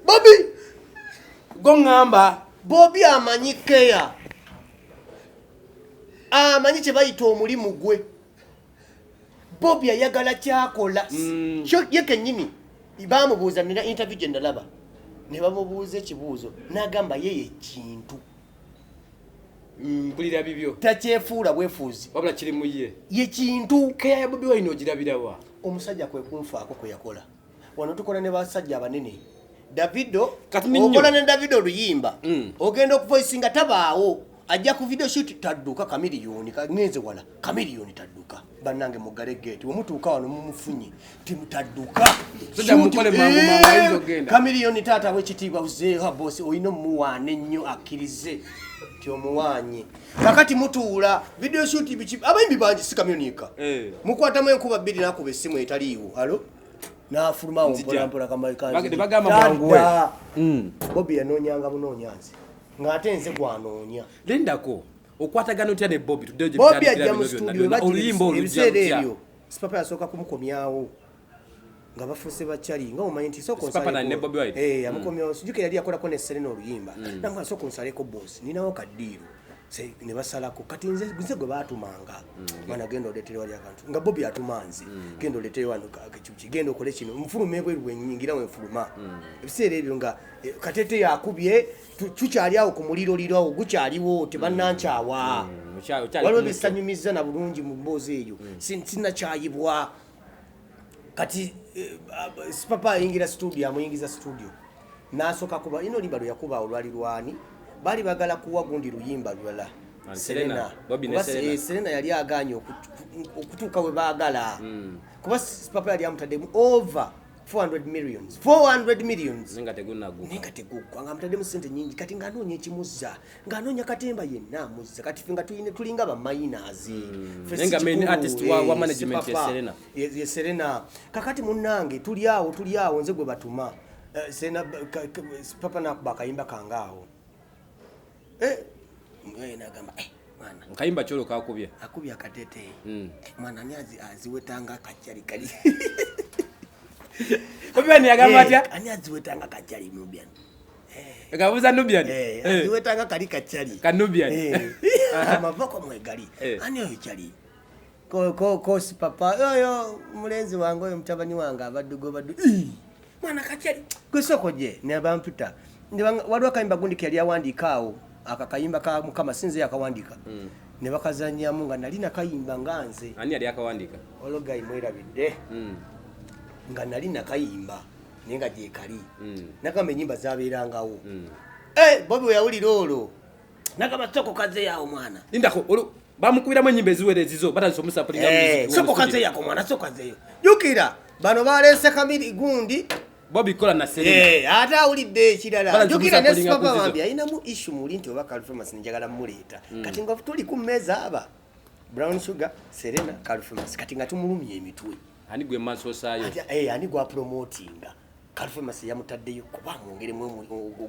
Bobi gongamba Bobi amanyi keya amanyi kye bayita omulimu gwe Bobi ayagala kyakola kyo yekennyini bamubuuza nina interview gye ndalaba ne bamubuuza ekibuuzo n'agamba yeye kintu mpulira bibyo takyefuula bwefuuzi wabula kiri mu ye kintu keya ya Bobiwine ogirabirawa omusajja kwe kunfaako kwe yakola wano tukola ne basajja abanene Davido Katiminyo. okola ne Davido oluyimba ogenda okuvoisinga tabaawo ajja ku video shoot tadduka kamiliyoni kangenze wala kamiliyoni tadduka bannange mugale gate omutuuka wano mumufunye timutadduka sajja mukole mangu mangu ogenda kamiliyoni taata w'ekitiibwa uzeeha boss oyina omuwaane nnyo akkirize ti omuwaanye kakati mutuula video shoot bichi abayimbi bangi si kamiliyoniika mukwatamu enkuba bbiri nakuba essimu etaliiwo alo n'afuluma mpolampola kamalikanzi bagamba mwanguwe Bobi yanoonyanga bunoonyanzi ng'ate nze gwanoonya lindako okwatagana otya ne Bobi tudde Bobi ajja mu studio oluyimba ebiseera ebyo Sipapa yasooka kumukomyawo nga bafuuse bakyali nga omanyi nti amukomyawo sijukira yali yakolako ne Serena oluyimba nanga asooka onsaleko boss ninawo kaddiiro ne basalako kati nze gwe baatumanga mwana genda oleetere wali akantu nga Bobi atuma nze genda oleetere wano kibuki genda okole kino nfuluma ebweru wenyingira wenfuluma ebiseera ebyo nga katete yakubye tukyali awo ku muliro liro awo gukyaliwo tebannancawa waliwo bisanyumiza na bulungi mu mboozi eyo sinnakyayibwa kati Sipapa ayingira studio amuyingiza studio n'asooka kuba ino libalo yakuba olwali lwani bali bagala kuwa gundi luyimba lwala Serena Serena yali aganye okutuuka we baagala kuba Sipapa yali amutaddemu over 400 millions nenga tegugwa nga amutaddemu sente nyingi kati ng'anoonya ekimuzza ng'anoonya katemba yenna amuzza kati ffe nga tulinga baminers nenga main artist wa management ya Serena kakati munnange tuli awo nze gwe batuma Serena Sipapa nakuba akayimba kangaawo nagamba mwana nkayimba kyolo kakubye akubye akatete mwana ani aziwetanga kajjali kali Bobiwine yagamba atya ani aziwetanga kajjali Nubian ngabuza Nubian aziwetanga kali kajjali Nubian amavoko mwegali ani oyo kyali ko Sipapa oyo mulenzi wange oyo mutabani wange abaddugo mwana kajjali kwesoko je ne abamputa waliwo akayimba gundi kyali awandiikaawo akakayimba ka Mukama sinze yakawandika ne bakazanyamu nga nali nakayimba nganze ani yali akawandika ologayi mwerabidde nga nali nakayimba nenga je kali nakamba enyimba zabeerangawo Bobi we yawulira olwo nakamba soko kaze yawo mwana indako bamukubiramu enyimba eziwerezizo batazisomusa pulinga music soko kaze yako mwana soko kaze jukira bano balese kamili gundi Bobi kola na Serena ate awulidde ekirala jukira ne Sipapa wambi ayinamu issue muli nti oba Karl Famous njagala muleeta kati nga tuli ku mmeeza aba Brown Sugar Serena Karl Famous kati nga tumulumye emitwe ani gwe maso sayo ani gwa promotinga Karl Famous yamutaddeyo kuba mwongeremu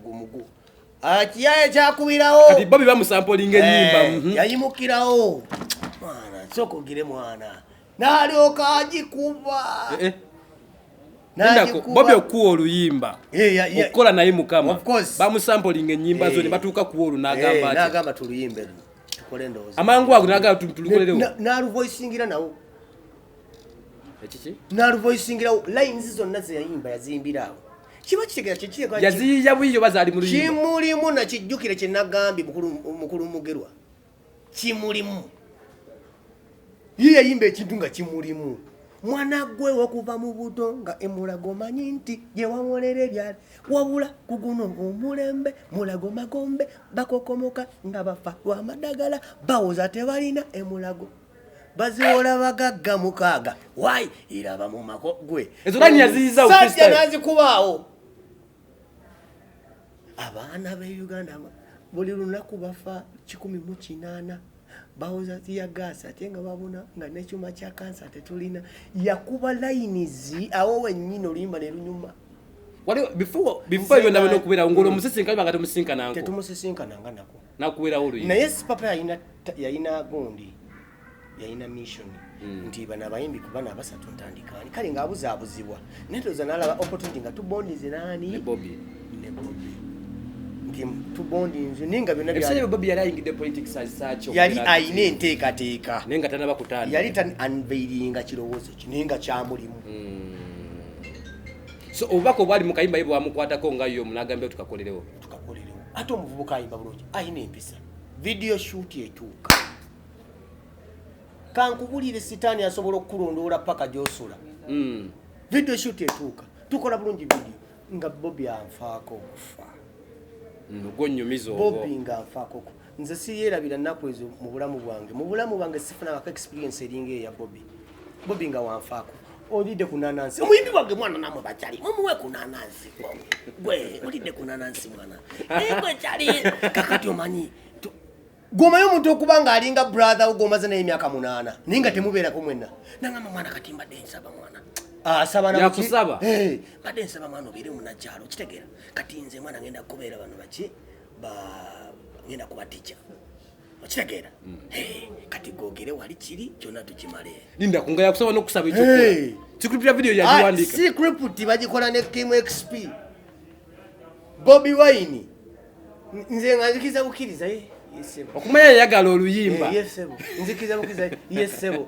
omugu akiyaye kyakubirawo kati Bobi bamusampolinga ennyimba yayimukirawo mwana sokogire mwana n'alyoka agikuba ndako Bobi okuwa oluyimba okukola Naye Mukama bamusampolinga ennyimba zo ne batuuka kuwa olu n'agamba tuluyimbe tukole ndowooza amangu ago n'agamba tulukolerewo n'aluvoisingira nawo ekiki n'aluvoisingirawo lines zonna ze yayimba yazimbirawo kiba kitegera kyekitegera yaziya bwiyo bazaali mu luyimba kimulimu nakijjukire kye nagambye mukulu mugerwa kimulimu ye yayimba ekintu nga kimulimu mwana gwe okuva mu buto nga emulago manyi nti gye wawolera ebyali wabula ku guno omulembe mulago magombe bakokomoka nga bafa lw'amadagala bawoza tebalina emulago baziwola bagagga mukaaga wayi iraba mu mako gwe ezo lani yaziyiza sajja nazikubaawo abaana be Uganda buli lunaku bafa 108 bawoza ya gas ate nga babona nga nekyuma kya kansa tetulina yakuba lines awo wennyino limba ne lunyuma wali before yo ndabona okubera ngolo musisinkana banga tumusinkana nako tetumusinkana nako nakuwera oluyimba naye Sipapa yayina gundi yayina mission nti bana bayimbi kubana abasatu ntandikani kale ngabuzabuzibwa netoza nalaba opportunity nga tubondize nani ne Bobby nti tubondinze ninga byonna byali Bobby yali ayingidde politics asacho yali ayine nteekateeka nenga tanaba kutanda yali tan unveilinga kirowoozo kinenga kyamulimu so obako bwali mukayimba ibo amukwatako nga yo munagambye tukakolerewo ate omuvubuka ayimba bulungi ayina empisa video shoot etuuka kankubulire sitaani asobola okukulondoola paka gyosula video shoot etuuka tukola bulungi video nga Bobby anfaako okufa gonyumizo Bobby nga anfaako nze siyerabira nnaku ezo mu bulamu bwange sifuna experience eringa eya Bobby nga wanfaako olidde ku nanansi omuyimbi wange mwana namwe bakyali mumuwe ku nanansi gwe olidde ku nanansi mwana gwe kyali kakati omanyi gomayo omuntu okuba nga alinga brother ugomaze naye emyaka 8 ninga temubeerako mwenna nangamba mwana kati mbadde nsaba mwana asaba nakusaba mbadde nsaba mwana obeere munakyalo kitegeera kati nze mwana ngenda kubeera bano baki ngenda kuba teacher okitegeera kati gogere wali kiri kyonna tukimale linda kungaya kusaba n'okusaba ekyo sikripti ya video yagiwandika sikripti bagikola ne Kim XP Bobiwine nze nzikiza bukiriza okumanya yagala oluyimba yesebo nzikiza bukiriza yesebo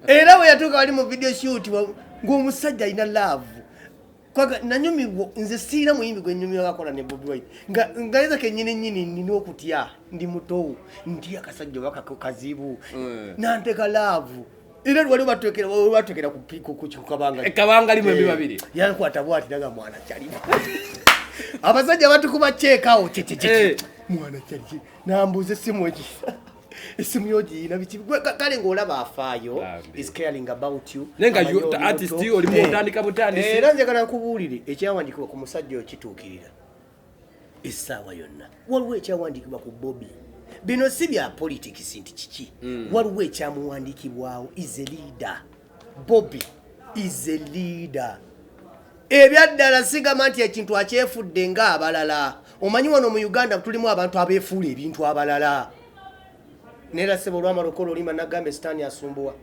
era bwe yatuuka wali mu video shoot ng'omusajja alina love kwaga nanyumirwa nze siira muyimbi gwe nyumira gakola ne Bobiwine nga leza kenyini nyini nina okutya ndi muto ndi akasajja kazibu nanteka love era wali batwekera ku kabanga limu embi babiri yankwata bwati daga mwana kyali abasajja batukuba cheekawo mwana kyali nambuze simu eki esimu yoji na bichi kale ngolaba afaayo is caring about you nenga you artist oli mutandika butandisi era nze kana nkubulire ekyawandikibwa ku musajja okituukirira essaawa yonna waliwo ekyawandikibwa ku Bobby bino si bya politics nti kiki waliwo ekyamuwandikibwawo is a leader Bobby is a leader ebyaddala sigama nti ekintu akyefudde nga abalala omanyi wano mu Uganda tulimu abantu abeefuula ebintu abalala nera sebo lwa marokolo limba nagambe stani asumbuwa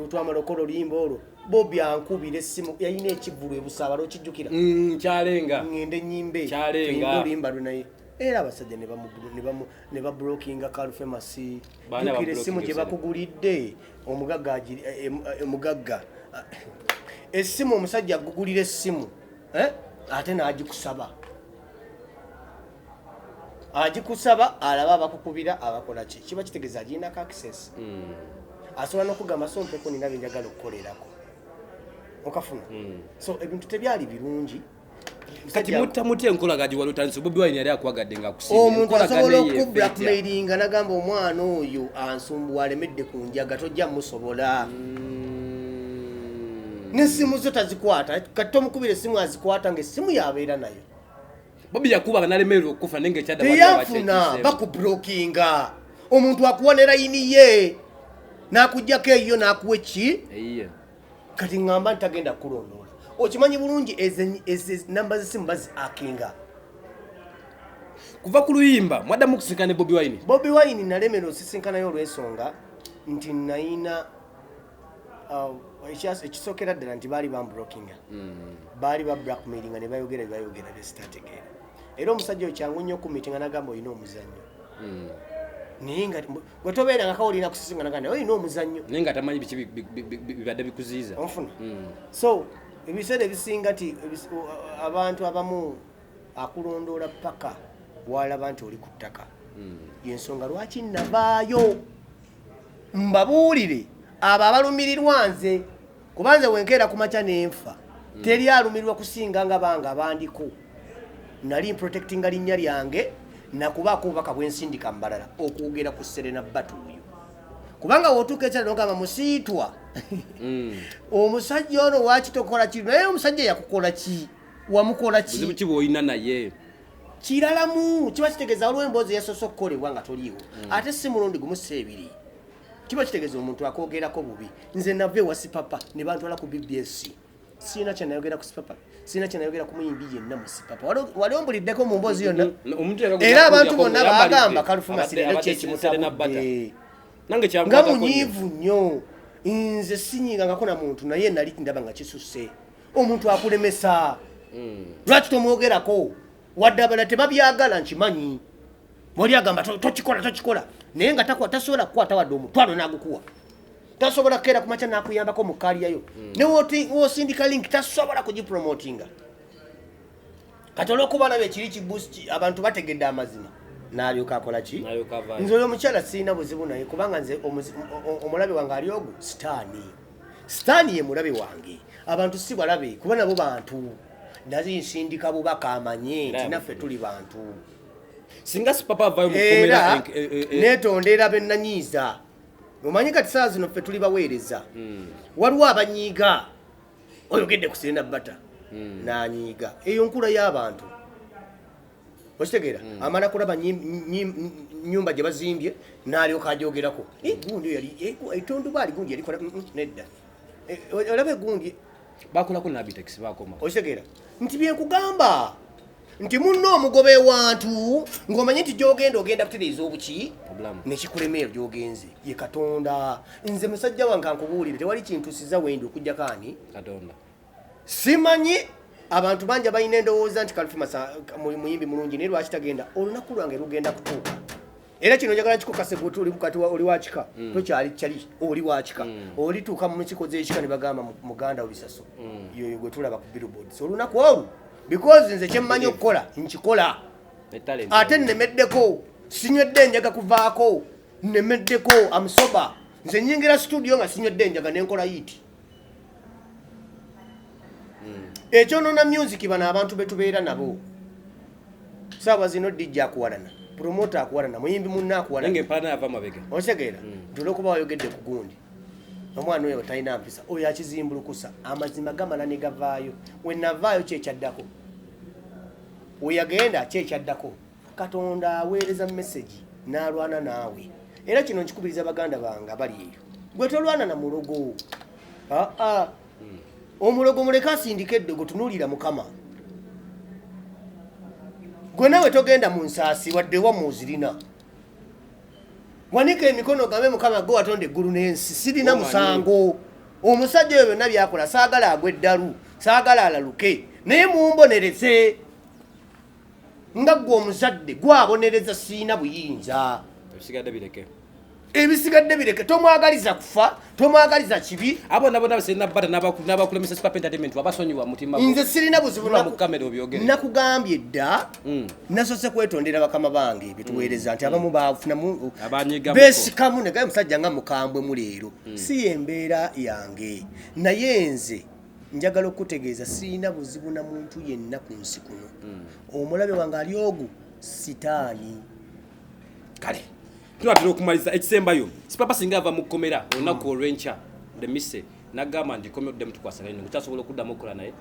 utwa marokolo limba olwo Bobby ankubira essimu yayina ekivulu ebusabalo kijjukira kyalenga ngende nyimbe kyalenga limba lunaye era abasajja ne ba blockinga Karl Famous jukira essimu gye bakugulidde omugagga essimu omusajja agugulira essimu ate n'agikusaba agikusaba alaba abakukubira abakola ki kiba kitegeeza alina access asobola n'okugamba so mpeko nina bye njagala okukolerako okafuna so ebintu tebyali birungi kati mutya enkolagagi walutandisa Bobiwine yali akwagadde nga akusiima omuntu asobola okublackmailinga nagamba omwana oyo ansumbuwa alemedde ku njaga tojja musobola n'essimu zo tazikwata kati tomukubira essimu azikwata ng'essimu yabeera nayo Bobby yakuba nalemerwa okufa nenge kyada yafuna bakublokinga omuntu akuwonera yiniye nakujjako eyo nakuwe ki kati ngamba ntagenda kulondola okimanyi bulungi eze namba z'essimu bazi akinga kuva ku luyimba mwaddamu okusinkana Bobiwine nalemera osisinkanayo olw'ensonga nti nayina ekisookera ddala nti baali bamblokinga baali ba blackmailinga ne bayogera besitategeera era omusajja oyo kyangu nnyo okumitinga nagamba olina omuzannyo naye nga gwe tobeera nga kawulina kusisinga nagamba olina omuzannyo naye nga tamanyi biki bibadde bikuziiza onfuna so ebiseera ebisinga nti abantu abamu akulondoola paka bwalaba nti oli ku ttaka yensonga lwaki nabaayo mbabuulire abo abalumirirwa nze kubanze wenkeera ku makya n'enfa teri alumirirwa kusinga nga banga bandiko nali protectinga linnya lyange nakubaako obubaka bwensindika mbalala okwogera ku Serena Batuuyo kubanga wotuuka ekyala nogamba musiitwa omusajja ono wakitokola kiri naye omusajja yakukola ki wamukola ki kiba olina naye kiralamu kiba kitegeeza waliwo emboozi yasoose okukolebwa nga toliiwo ate si mulundi gumu seebiri kiba kitegeeza omuntu akwogerako bubi nze nava ewa Sipapa ne bantwala ku BBS sina kyanayogera ku Sipapa sina kyanayogera ku muyimbi yenna mu Sipapa wali ombuliddeko mu mboozi yonna era abantu bonna bagamba Karl Famous lero kyekimutabudde nga munyiivu nnyo nze sinyinga ngakona muntu naye nali ndaba nga kisusse omuntu akulemesa lwaki tomwogerako wadde abala tebabyagala nkimanyi mwoli agamba tokikola naye nga tasobola kukwata wadde omutwalo n'agukuwa tasobola kukeera kumakya n'akuyambako mu kaliyayo ne wosindika link tasobola kugipromotinga kati olw'okuba nabyo ekiri kibusti abantu bategedde amazima n'alyoka akola ki nze oyo omukyala sirina buzibu naye kubanga nze omulabe wange ali ogwo sitaani ye mulabe wange abantu si balabe kuba nabo bantu nazi nsindika bubaka amanye nti naffe tuli bantu singa Sipapa avayo mukomera netondera bennanyiiza omanyi kati saa zino ffe tuli baweereza waliwo abanyiiga oyogedde ku Serena Bata n'anyiiga eyo nkula y'abantu okitegeera amala kulaba nyumba gye bazimbye n'alyoka ajogerako gundi yali etondubaali gundi yalikola nedda olabe gundi bakolako nabitex bakoma okitegeera nti byenkugamba nti munno omugobe wantu ng'omanyi nti gy'ogenda ogenda kutereeza obuki nekikulemeera gy'ogenze ye Katonda nze musajja wange ankubuulire tewali kintu siza wendi okujja kaani Katonda simanyi abantu bangi balina endowooza nti Karl Famous muyimbi mulungi naye lwaki tagenda olunaku lwange lugenda kutuuka era kino njagala kikukase gwe tuli kati oli wakika tokyali kyali oli wakika olituuka mu kikoze ekika ne bagamba muganda obisaso yoyo gwe tulaba ku billboards olunaku olwo because nze kyemmanyi okukola nkikola ate nnemeddeko sinywedde enjaga kuvaako nnemeddeko amusoba nze nyingira studio nga sinywedde enjaga nenkola yiti ekyonoona music bano abantu betubeera nabo saawa zino DJ akuwalana promoter akuwalana muyimbi munna akuwalana otegeera nti olwokuba wayogedde ku gundi omwana oyo talina mpisa oyo akizimbulukusa amazima gamala ne gavaayo wenavaayo kyekyaddako weyagenda kyekyaddako Katonda aweereza message n'alwana naawe era kino nkikubiriza baganda bange abali eyo gwe tolwana na mulogo omulogo muleka asindika eddogo tunuulira Mukama gwe nawe togenda mu nsaasi wadde wamuuzirina wanika emikono gambe Mukama gwe watonda eggulu n'ensi sirina musango omusajja oyo byonna byakola saagala agwe eddalu saagala alaluke naye mumbonereze nga gwe omuzadde gwabonereza siina buyinza ebisigadde bireke tomwagaliza kufa tomwagaliza kibi abo nabo Serena Bata n'abakulemesa Sipapa Entertainment wabasonyiwa mutima nze sirina buzibu mu kamera obyogere nakugambye dda nasose kwetondera bakama bange bituweereza nti abamu bafunamu besikamu negaye musajja nga mukambwe mu leero si embeera yange naye nze njagala okutegeeza sirina buzibu na muntu yenna ku nsi kuno omulabe wange ali ogwo sitaani kale tunatera okumaliza ekisembayo Sipapa singa ava mu kkomera olunaku olw'enkya demise nagamba nti komedde mutukwasa naye ngutasobola okuddamu okukola naye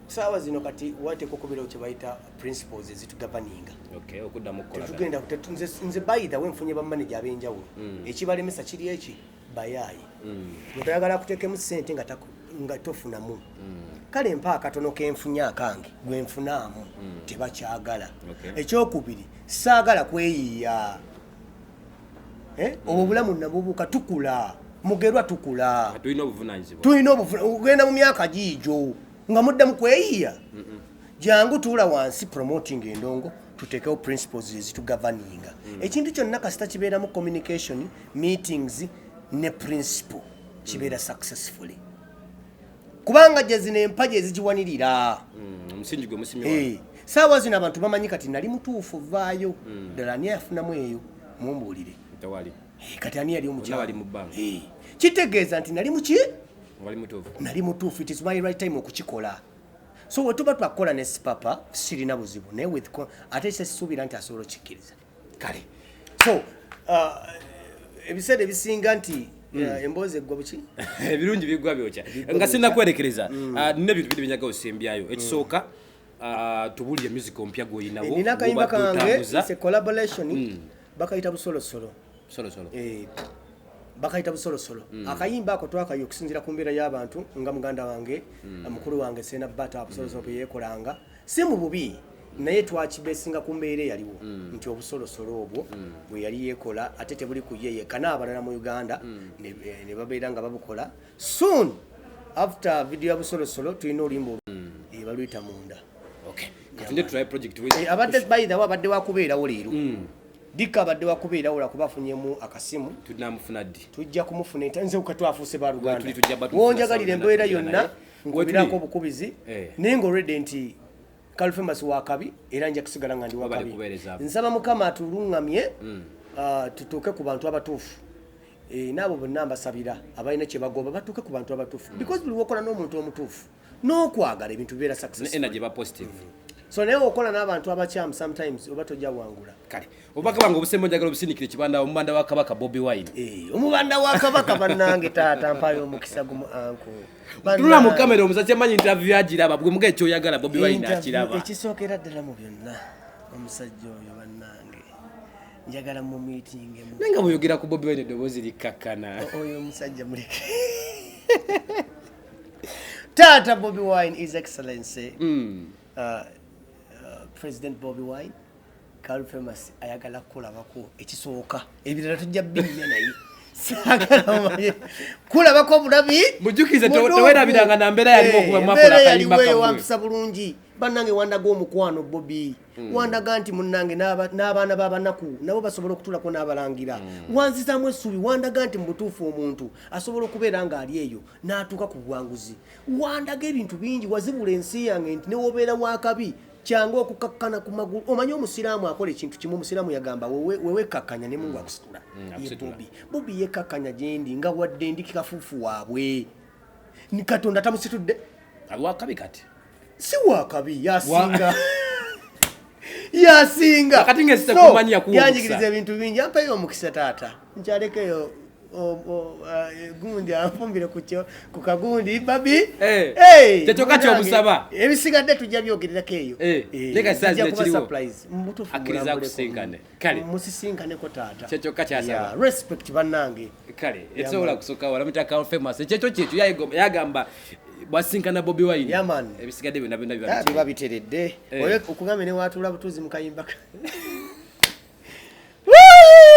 saawa zino kati wateeka okubirawo kye bayita principles ezitugoverninga okuddamu okukola tugenda nze bayita wenfunye bamanaja ab'enjawulo ekibalemesa kiri eki bayaayi bwetayagala kuteekemu ssente nga tofunamu kale mpa akatono kenfunye akange gwenfunaamu tebakyagala ekyokubiri saagala kweyiiya obulamu nabubuuka tukula mugerwa tukula tulina obuvunanyizibwa ogenda mu myaka giijo nga muddamu kweyiiya jangu tuula wansi promoting endongo tuteekewo principles ezitugoverninga ekintu kyonna kasita kibeeramu communication meetings ne principle kibeera successfully kubanga gye zino empaji ezigiwanirira omusingi gwe musimye saawa zino abantu bamanyi kati nali mutuufu vaayo ddala ani yafunamu eyo mumbuulire kati ani yali omukyala kitegeeza nti nali mutuufu it is my right time okukikola so wetuba twakola ne Sipapa sirina buzibu naye ate sisuubira nti asobola okukikkiriza kale so ebiseera ebisinga nti emboozi eggwa buki ebirungi biggwa byokya nga sinna kwerekereza nina ebintu biri binyaga osembyayo ekisooka tubulire music ompya gw'oyinawo nina akayimba kange is a collaboration bakayita busolosolo bakayita busolosolo akayimba ako twakayo okusinziira ku mbeera y'abantu nga muganda wange mukulu wange Serena Bata busolosolo bwe yeekolanga si mu bubi naye twakibesinga ku mbeera yaliwo nti obusolosolo obwo bwe yali yekola ate tebuli ku ye kana abalala mu Uganda ne babeera nga babukola soon after video ya busolosolo tulina olimbo baluyita munda abadde by the way abadde wakubeerawo leero Dika abadde wakubeerawo la kubafunyemu akasimu tunamufuna ddi tujja kumufuna nze ukatwafuuse ba Luganda wonjagalira embeera yonna nkubirako obukubizi nengo already nti Karl Famous wakabi era nja kusigala nga ndi wakabi nsaba Mukama atulungamye tutuuke ku bantu abatuufu nabo bonna mbasabira abalina kye bagoba batuuke ku bantu abatuufu because buli wokola n'omuntu omutuufu n'okwagala ebintu bibeera successful energy ba positive so naye okola n'abantu abakyamu sometimes oba tojja wangula kale obaka bange obusembo njagala obusinikire kibanda omubanda wa Kabaka Bobiwine omubanda wa Kabaka bannange taata mpayo omukisa gumu anko tula mu kamera omusache manyi interview yagiraba bwe muge ekyo oyagala Bobiwine akiraba ekisookera ddala mu byonna omusajja oyo bannange njagala mu meeting nenga buyogera ku Bobiwine eddoboozi likkakana oyo omusajja muleke taata Bobiwine is excellency President Bobiwine Karl Famous ayagala kulabako ekisooka ebirala tujja binya naye sagala kulabako bulabi mujukize towerabiranga na mbera yalimo kuba mwakola kayimba kamwe wampisa bulungi bannange wandaga omukwano Bobby wandaga nti munnange n'abaana b'abanaku nabo basobola okutulako n'abalangira wanzizaamu essuubi wandaga nti mu butuufu omuntu asobola okubeera nga ali eyo n'atuuka ku buwanguzi wandaga ebintu bingi wazibula ensi yange nti newobeera wakabi kyangu okukakkana ku magulu omanyi omusiraamu akola ekintu kimu omusiraamu yagamba wewe kakkanya ne Mungu akusitula Bobby yekakkanya gyendi nga wadde ndi kafuufu waabwe ni Katonda tamusitudde wakabi kati si wakabi yasinga yasinga kati ngese kumanya kuwa yanjigiriza ebintu bingi ampayo omukisa taata nkyalekeyo gundi afumbire ku kagundi babi tekyoka kyomusaba ebisigadde tujja byogererako eyo leka sazi nekiriwo surprise mbutufu akiriza kusinkane kale musisinkaneko taata kyekyoka kyasaba respect bannange kale etsobola kusoka wala mutaka Karl Famous ekyo kyekyo yagamba bwasinkana Bobiwine ebisigadde byonna biba biteredde oyo okugambe ne watula butuzi mu kayimba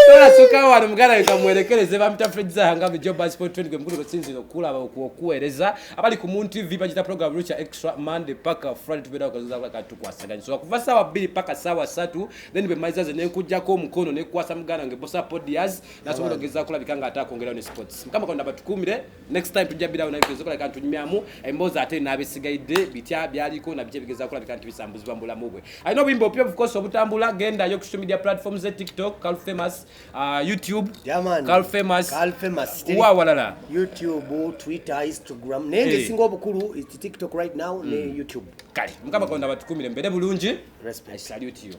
Tola soka wano mugala yekamwerekereze bamita Fredza hanga bijoba sport trend gwemukulu sinzino kulaba okuweereza abali ku Moon TV bagita program Lucha Extra Monday paka Friday tubera kazoza kwa tukwasaganya so kuva sawa 2 paka sawa 3 then be maizaze ne kujjako omukono ne kwasa mugana ngebosa podias nasobola ogeza kulabikanga atakongera ne sports kama konda batukumire next time tujabira na kezo kola kantu nyamyamu emboza ate nabesigaide bitya byaliko na bije bigeza kulabika kantu bisambuzwa mbula mugwe I know bimbo pia of course obutambula genda yo social media platforms za TikTok Karl Famous YouTube Karl Famous walala YouTube Twitter Instagram nenge singo obukulu TikTok right now ne YouTube kali mukama konda batukumire mbere bulungi respect salute you